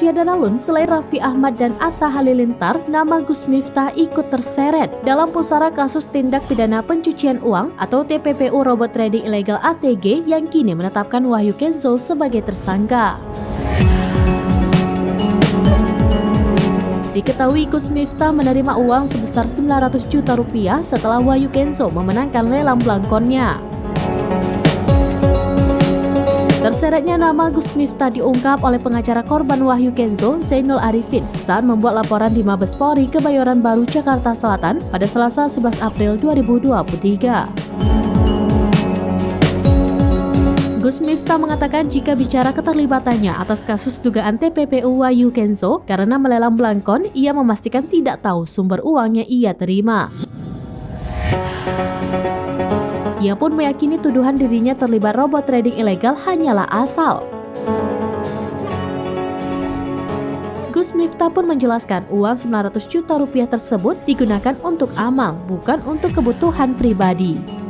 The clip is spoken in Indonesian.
Rosyadaralun, selain Raffi Ahmad dan Atta Halilintar, nama Gus Miftah ikut terseret dalam pusara kasus tindak pidana pencucian uang atau TPPU Robot Trading Ilegal ATG yang kini menetapkan Wahyu Kenzo sebagai tersangka. Diketahui Gus Miftah menerima uang sebesar 900 juta rupiah setelah Wahyu Kenzo memenangkan lelang belangkonnya. Terseretnya nama Gus Miftah diungkap oleh pengacara korban Wahyu Kenzo, Zainul Arifin, saat membuat laporan di Mabes Polri Kebayoran Baru, Jakarta Selatan pada Selasa 11 April 2023. Gus Miftah mengatakan jika bicara keterlibatannya atas kasus dugaan TPPU Wahyu Kenzo karena melelang belangkon, ia memastikan tidak tahu sumber uang yang ia terima. Ia pun meyakini tuduhan dirinya terlibat robot trading ilegal hanyalah asal. Gus Miftah pun menjelaskan uang 900 juta rupiah tersebut digunakan untuk amal, bukan untuk kebutuhan pribadi.